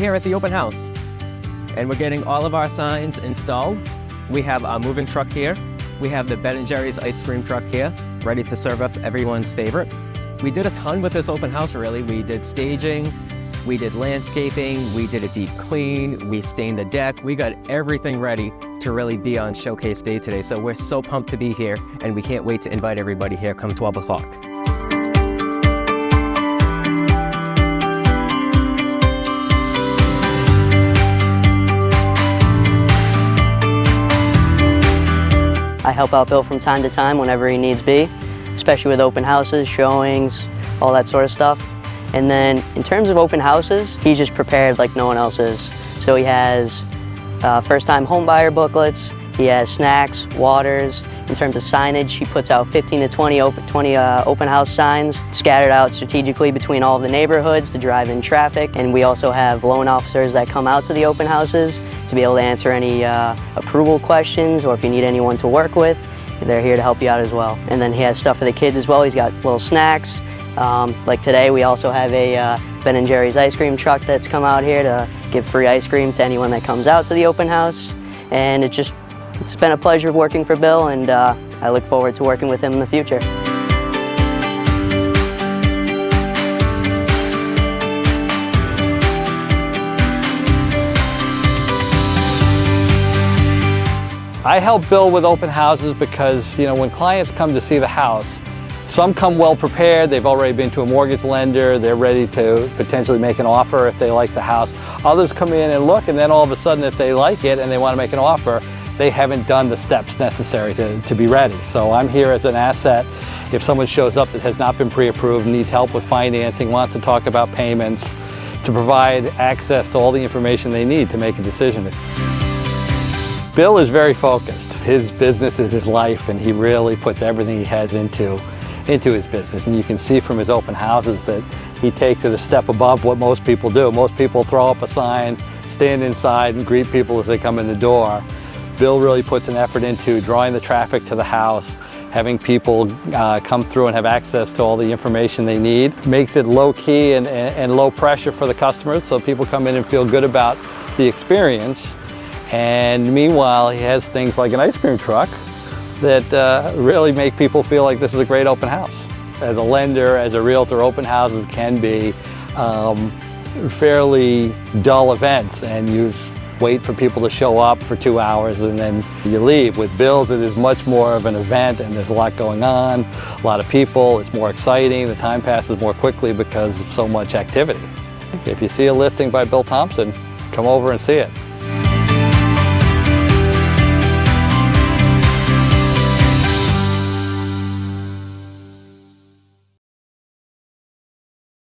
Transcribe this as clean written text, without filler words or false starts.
here at the open house, and we're getting all of our signs installed. We have our moving truck here. We have the Ben & Jerry's ice cream truck here, ready to serve up everyone's favorite. We did a ton with this open house, really. We did staging, we did landscaping, we did a deep clean, we stained the deck. We got everything ready to really be on showcase day today. So we're so pumped to be here, and we can't wait to invite everybody here come 12 o'clock. I help out Bill from time to time whenever he needs be, especially with open houses, showings, all that sort of stuff. And then in terms of open houses, he's just prepared like no one else is. So he has first-time homebuyer booklets, he has snacks, waters. In terms of signage, he puts out 15 to 20 open house signs scattered out strategically between all of the neighborhoods to drive in traffic. And we also have loan officers that come out to the open houses to be able to answer any approval questions, or if you need anyone to work with, they're here to help you out as well. And then he has stuff for the kids as well. He's got little snacks. Like today, we also have a Ben & Jerry's ice cream truck that's come out here to give free ice cream to anyone that comes out to the open house. And it's been a pleasure working for Bill, and I look forward to working with him in the future. I help Bill with open houses because, when clients come to see the house, some come well prepared. They've already been to a mortgage lender. They're ready to potentially make an offer if they like the house. Others come in and look, and then all of a sudden, if they like it and they want to make an offer, they haven't done the steps necessary to be ready. So I'm here as an asset. If someone shows up that has not been pre-approved, needs help with financing, wants to talk about payments, to provide access to all the information they need to make a decision. Bill is very focused. His business is his life, and he really puts everything he has into his business. And you can see from his open houses that he takes it a step above what most people do. Most people throw up a sign, stand inside, and greet people as they come in the door. Bill really puts an effort into drawing the traffic to the house, having people come through and have access to all the information they need. Makes it low-key and low pressure for the customers, so people come in and feel good about the experience. And meanwhile, he has things like an ice cream truck that really make people feel like this is a great open house. As a lender, as a realtor, open houses can be fairly dull events, and you wait for people to show up for 2 hours and then you leave. With Bill's, it is much more of an event, and there's a lot going on, a lot of people. It's more exciting. The time passes more quickly because of so much activity. If you see a listing by Bill Thompson, come over and see it.